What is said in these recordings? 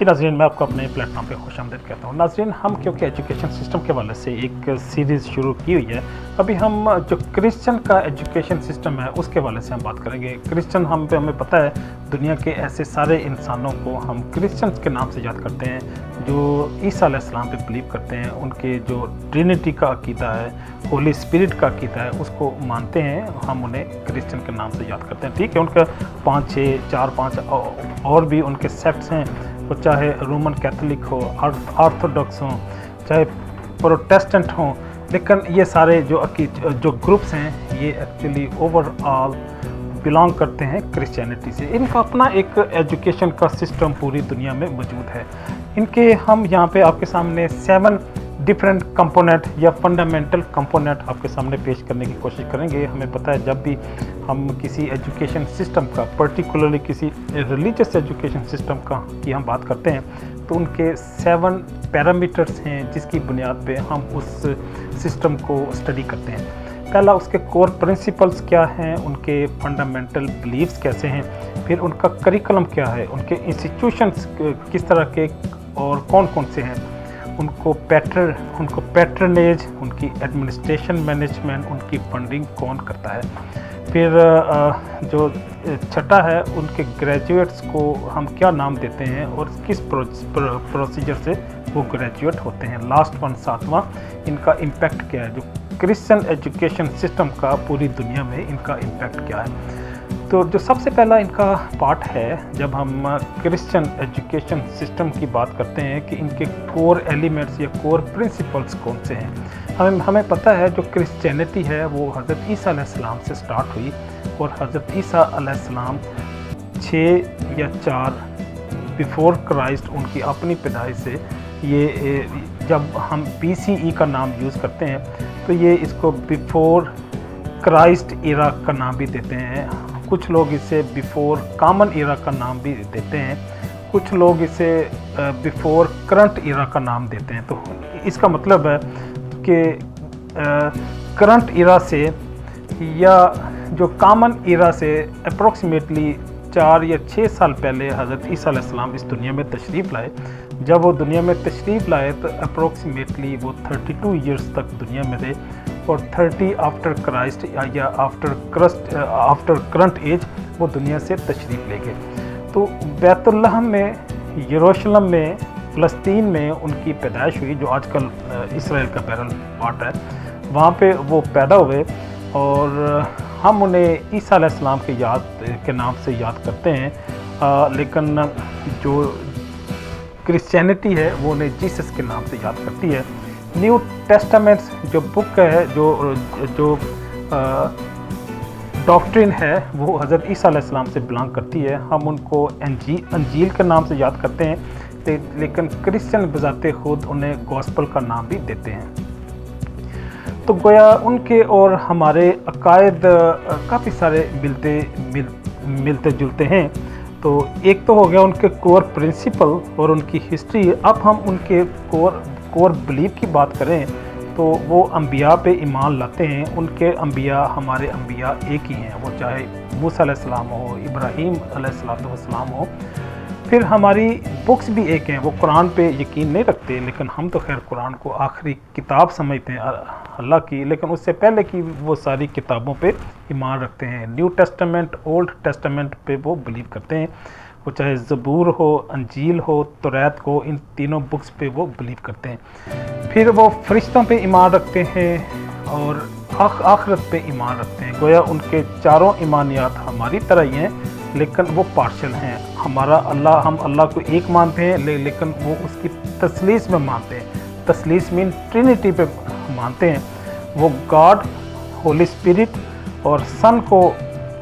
जी नाज़रीन, मैं आपको अपने प्लेटफॉर्म पे खुशामदीद कहता हूँ। नाज़रीन, हम क्योंकि एजुकेशन सिस्टम के हवाले से एक सीरीज़ शुरू की हुई है, अभी हम जो क्रिश्चियन का एजुकेशन सिस्टम है उसके हवाले से हम बात करेंगे। क्रिश्चियन हमें पता है दुनिया के ऐसे सारे इंसानों को हम क्रिश्चियंस के नाम से याद करते हैं जो ईसा अलैहिस्सलाम पे बिलीव करते हैं। उनके जो ट्रिनिटी का अकीदा है, होली स्पिरिट का अकीदा है, उसको मानते हैं। हम उन्हें क्रिश्चियन के नाम से याद करते हैं। ठीक है, उनका 5-6 और भी उनके सेक्ट्स हैं, वो चाहे रोमन कैथोलिक हो, ऑर्थोडॉक्स हों, चाहे प्रोटेस्टेंट हों, लेकिन ये सारे जो ग्रुप्स हैं ये एक्चुअली ओवरऑल बिलोंग करते हैं क्रिश्चियनिटी से। इनका अपना एक एजुकेशन का सिस्टम पूरी दुनिया में मौजूद है। इनके हम यहाँ पे आपके सामने 7 डिफरेंट कंपोनेंट या फंडामेंटल कंपोनेंट आपके सामने पेश करने की कोशिश करेंगे। हमें पता है जब भी हम किसी एजुकेशन सिस्टम का, पर्टिकुलरली किसी रिलीजियस एजुकेशन सिस्टम की हम बात करते हैं तो उनके 7 पैरामीटर्स हैं जिसकी बुनियाद पे हम उस सिस्टम को स्टडी करते हैं। पहला, उसके कोर प्रिंसिपल्स क्या हैं, उनके फंडामेंटल बिलीव्स कैसे हैं, फिर उनका करिकुलम क्या है, उनके इंस्टीट्यूशंस किस तरह के और कौन कौन से हैं, उनको पैट्रनेज, उनकी एडमिनिस्ट्रेशन मैनेजमेंट, उनकी फंडिंग कौन करता है। फिर जो छठा है, उनके ग्रेजुएट्स को हम क्या नाम देते हैं और किस प्रोसीजर से वो ग्रेजुएट होते हैं। लास्ट वन, 7वां, इनका इम्पैक्ट क्या है, जो क्रिश्चियन एजुकेशन सिस्टम का पूरी दुनिया में इनका इम्पैक्ट क्या है। तो जो सबसे पहला इनका पार्ट है, जब हम क्रिश्चियन एजुकेशन सिस्टम की बात करते हैं कि इनके कोर एलिमेंट्स या कोर प्रिंसिपल्स कौन से हैं। हमें पता है जो क्रिश्चियनिटी है वो हज़रत ईसा अलैहिस्सलाम से स्टार्ट हुई और हज़रत ईसा अलैहिस्सलाम 6 या 4 बिफोर क्राइस्ट, उनकी अपनी पैदाइश से, ये जब हम BCE का नाम यूज़ करते हैं तो ये इसको बिफोर क्राइस्ट इरा का नाम भी देते हैं। कुछ लोग इसे बिफोर कॉमन इरा का नाम भी देते हैं, कुछ लोग इसे बिफोर करंट इरा का नाम देते हैं। तो इसका मतलब है कि करंट इरा से या जो कॉमन इरा से अप्रोक्सीमेटली 4 या 6 साल पहले हज़रत ईसा अलैहिस्सलाम इस दुनिया में तशरीफ़ लाए। जब वो दुनिया में तशरीफ़ लाए तो अप्रोक्सीमेटली वो 32 ईयर्स तक दुनिया में रहे और 30 आफ्टर क्राइस्ट या आफ्टर करंट एज वो दुनिया से तशरीफ़ ले गए। तो बैतुल्लहम में, यरूशलेम में, फ़लस्तीन में उनकी पैदाइश हुई, जो आजकल इसराइल का बैरल पार्ट है। वहाँ पे वो पैदा हुए और हम उन्हें ईसा अलैहिस्सलाम के नाम से याद करते हैं, लेकिन जो क्रिश्चियनिटी है वो उन्हें जीसस के नाम से याद करती है। न्यू टेस्टामेंट्स जो बुक है, जो डॉक्ट्रिन है, वो हज़रत ईसा अलैहिस्सलाम से बिलोंग करती है। हम उनको अंजील के नाम से याद करते हैं, लेकिन क्रिश्चियन बजाते खुद उन्हें गॉस्पल का नाम भी देते हैं। तो गोया उनके और हमारे अकायद काफ़ी सारे मिलते जुलते हैं। तो एक तो हो गया उनके कोर प्रिंसिपल और उनकी हिस्ट्री। अब हम उनके कोर बिलीव की बात करें तो वो अंबिया पे ईमान लाते हैं। उनके अंबिया हमारे अंबिया एक ही हैं, वो चाहे मूसा अलैहिस्सलाम हो, इब्राहीम अलैहिस्सलाम हो। फिर हमारी बुक्स भी एक हैं, वो कुरान पे यकीन नहीं रखते, लेकिन हम तो खैर कुरान को आखिरी किताब समझते हैं अल्लाह की, लेकिन उससे पहले की वो सारी किताबों पे ईमान रखते हैं। न्यू टेस्टामेंट, ओल्ड टेस्टामेंट पे वो बिलीव करते हैं, वो चाहे ज़बूर हो, अंजील हो, तौरात हो, इन तीनों बुक्स पे वो बिलीव करते हैं। फिर वो फरिश्तों पे ईमान रखते हैं और आखिरत पे ईमान रखते हैं। गोया उनके चारों ईमानियात हमारी तरह ही हैं, लेकिन वो पार्शल हैं। हमारा अल्लाह, हम अल्लाह को एक मानते हैं, लेकिन वो उसकी तसलीस में मानते हैं। तसलीस मीन ट्रिनिटी पे मानते हैं। वो गॉड, होली स्पिरिट और सन को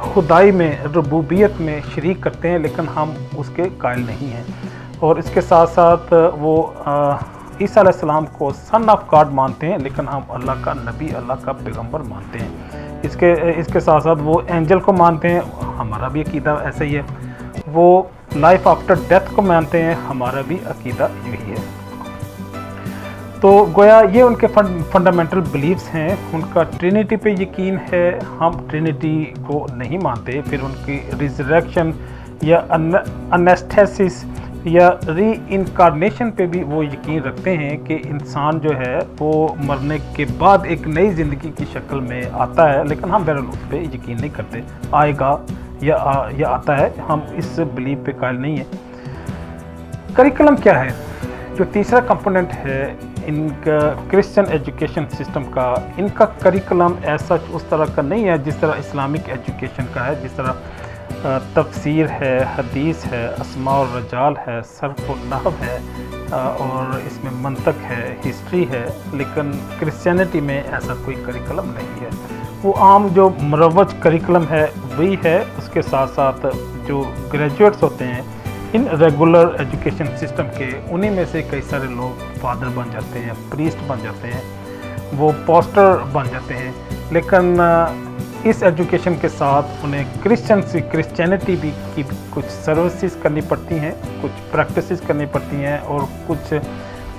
खुदाई में, रबूबियत में शरीक करते हैं, लेकिन हम उसके कायल नहीं हैं। और इसके साथ साथ वो ईसा अलैहिस्सलाम को सन ऑफ गॉड मानते हैं, लेकिन हम अल्लाह का नबी, अल्लाह का पैगंबर मानते हैं। इसके साथ साथ वो एंजल को मानते हैं, हमारा भी अकीदा ऐसा ही है। वो लाइफ आफ्टर डेथ को मानते हैं, हमारा भी अकीदा यही है। तो गोया ये उनके फंडामेंटल बिलीव्स हैं। उनका ट्रिनिटी पे यकीन है, हम ट्रिनिटी को नहीं मानते। फिर उनकी रिजरेक्शन या अनेस्थेसिस या री इनकारनेशन पे भी वो यकीन रखते हैं कि इंसान जो है वो मरने के बाद एक नई ज़िंदगी की शक्ल में आता है, लेकिन हम बहरहाल उस पर यकीन नहीं करते, आएगा या आता है, हम इस बिलीव पे कायल नहीं है। करिकुलम क्या है? जो तीसरा कंपोनेंट है इनका क्रिश्चियन एजुकेशन सिस्टम का, इनका करिकुलम ऐसा उस तरह का नहीं है जिस तरह इस्लामिक एजुकेशन का है, जिस तरह तफसीर है, हदीस है, अस्मा और रजाल है, सर्फ और नहव है, और इसमें मंतक है, हिस्ट्री है। लेकिन क्रिश्चियनिटी में ऐसा कोई करिकुलम नहीं है। वो आम जो मुरवज करिकुलम है वही है। उसके साथ साथ जो ग्रेजुएट्स होते हैं इन रेगुलर एजुकेशन सिस्टम के, उन्हीं में से कई सारे लोग फादर बन जाते हैं, प्रीस्ट बन जाते हैं, वो पोस्टर बन जाते हैं। लेकिन इस एजुकेशन के साथ उन्हें क्रिश्चियनिटी भी की कुछ सर्विसेज करनी पड़ती हैं, कुछ प्रैक्टिसेस करनी पड़ती हैं और कुछ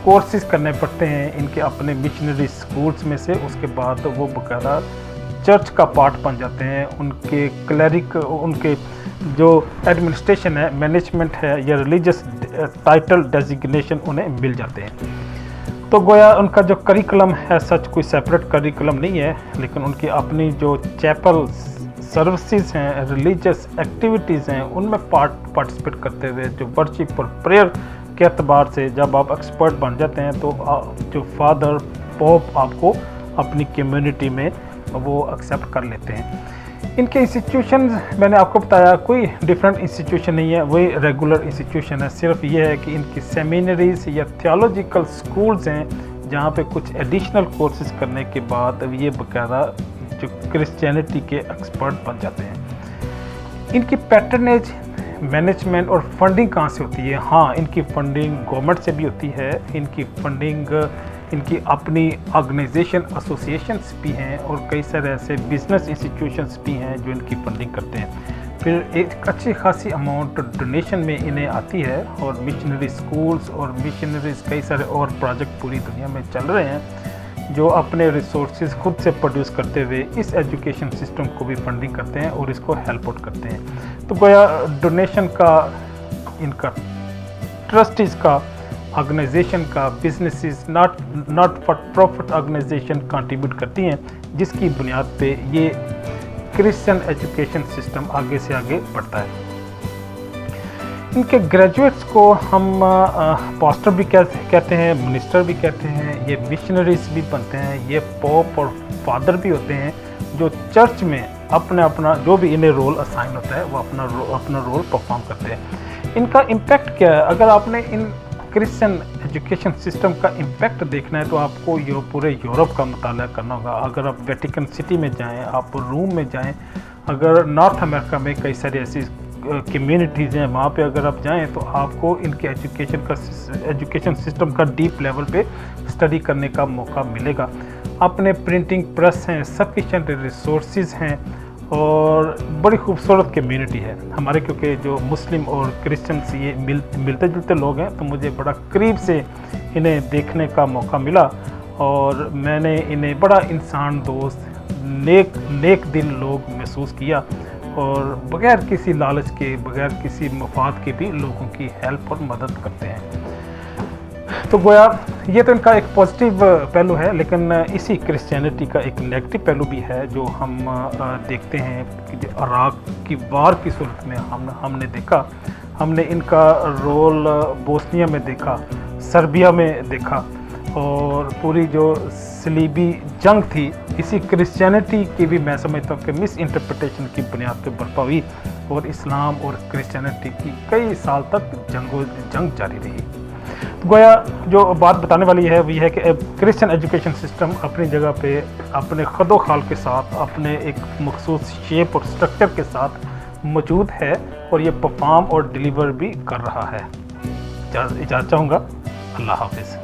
कोर्सेज करने पड़ते हैं इनके अपने मिशनरी स्कूल्स में से। उसके बाद वो बाकायदा चर्च का पार्ट बन जाते हैं। उनके क्लरिक, उनके जो एडमिनिस्ट्रेशन है, मैनेजमेंट है या रिलीजियस टाइटल डेजिग्नेशन उन्हें मिल जाते हैं। तो गोया उनका जो करिकुलम है सच कोई सेपरेट करिकुलम नहीं है, लेकिन उनकी अपनी जो चैपल सर्विसेज हैं, रिलीजियस एक्टिविटीज़ हैं, उनमें पार्टिसिपेट करते हुए जो वर्शिप और प्रेयर के अतबार से जब आप एक्सपर्ट बन जाते हैं तो जो फादर पोप आपको अपनी कम्युनिटी में वो एक्सेप्ट कर लेते हैं। इनके इंस्टीट्यूशन मैंने आपको बताया कोई डिफरेंट इंस्टीट्यूशन नहीं है, वही रेगुलर इंस्टीट्यूशन है। सिर्फ ये है कि इनकी सेमिनरीज या थियोलॉजिकल स्कूल्स हैं जहाँ पे कुछ एडिशनल कोर्सेज करने के बाद ये बाकायदा जो क्रिश्चियनिटी के एक्सपर्ट बन जाते हैं। इनकी पैटर्नेज, मैनेजमेंट और फंडिंग कहाँ से होती है? हाँ, इनकी फंडिंग गवर्नमेंट से भी होती है। इनकी फंडिंग इनकी अपनी ऑर्गेनाइजेशन, एसोसिएशंस भी हैं और कई सारे ऐसे बिजनेस इंस्टीट्यूशंस भी हैं जो इनकी फंडिंग करते हैं। फिर एक अच्छी खासी अमाउंट डोनेशन में इन्हें आती है और मिशनरी स्कूल्स और मिशनरीज कई सारे और प्रोजेक्ट पूरी दुनिया में चल रहे हैं जो अपने रिसोर्सेज खुद से प्रोड्यूस करते हुए इस एजुकेशन सिस्टम को भी फंडिंग करते हैं और इसको हेल्प आउट करते हैं। तो गोया डोनेशन का, इनका ट्रस्टीज़ का, ऑर्गेनाइजेशन का, businesses, not for profit organisation contribute करती हैं, जिसकी बुनियाद पे ये क्रिश्चियन एजुकेशन सिस्टम आगे से आगे बढ़ता है। इनके ग्रेजुएट्स को हम पास्टर भी कहते हैं, मिनिस्टर भी कहते हैं, ये मिशनरीज भी बनते हैं, ये पोप और फादर भी होते हैं जो चर्च में अपना जो भी इन्हें रोल असाइन होता है वो अपना रोल परफॉर्म करते हैं। इनका इम्पैक्ट क्या है? अगर आपने इन क्रिश्चियन एजुकेशन सिस्टम का इम्पैक्ट देखना है तो आपको पूरे यूरोप का मुताला करना होगा। अगर आप वेटिकन सिटी में जाएं, आप रोम में जाएं, अगर नॉर्थ अमेरिका में कई सारी ऐसी कम्युनिटीज़ हैं, वहाँ पे अगर आप जाएं तो आपको इनके एजुकेशन सिस्टम का डीप लेवल पे स्टडी करने का मौका मिलेगा। अपने प्रिंटिंग प्रेस हैं, सफिशेंट रिसोर्सेज हैं और बड़ी खूबसूरत कम्युनिटी है हमारे, क्योंकि जो मुस्लिम और क्रिश्चियंस ये मिलते जुलते लोग हैं, तो मुझे बड़ा करीब से इन्हें देखने का मौका मिला और मैंने इन्हें बड़ा इंसान दोस्त, नेक दिल लोग महसूस किया और बग़ैर किसी लालच के, बग़ैर किसी मफाद के भी लोगों की हेल्प और मदद करते हैं। तो गोया ये तो इनका एक पॉजिटिव पहलू है, लेकिन इसी क्रिश्चियनिटी का एक नेगेटिव पहलू भी है जो हम देखते हैं कि इराक की वार की सूरत में हमने देखा। हमने इनका रोल बोस्निया में देखा, सर्बिया में देखा और पूरी जो सलीबी जंग थी इसी क्रिश्चियनिटी की भी मैं समझता हूँ कि मिस इंटरप्रिटेशन की बुनियाद पर बर्पा हुई और इस्लाम और क्रिश्चियनिटी की कई साल तक जंग जारी रही। गोया जो बात बताने वाली है वो ये है कि क्रिश्चियन एजुकेशन सिस्टम अपनी जगह पे अपने खदो खाल के साथ, अपने एक मखसूस शेप और स्ट्रक्चर के साथ मौजूद है और ये परफॉर्म और डिलीवर भी कर रहा है। इजाज़त चाहूँगा। अल्लाह हाफिज़।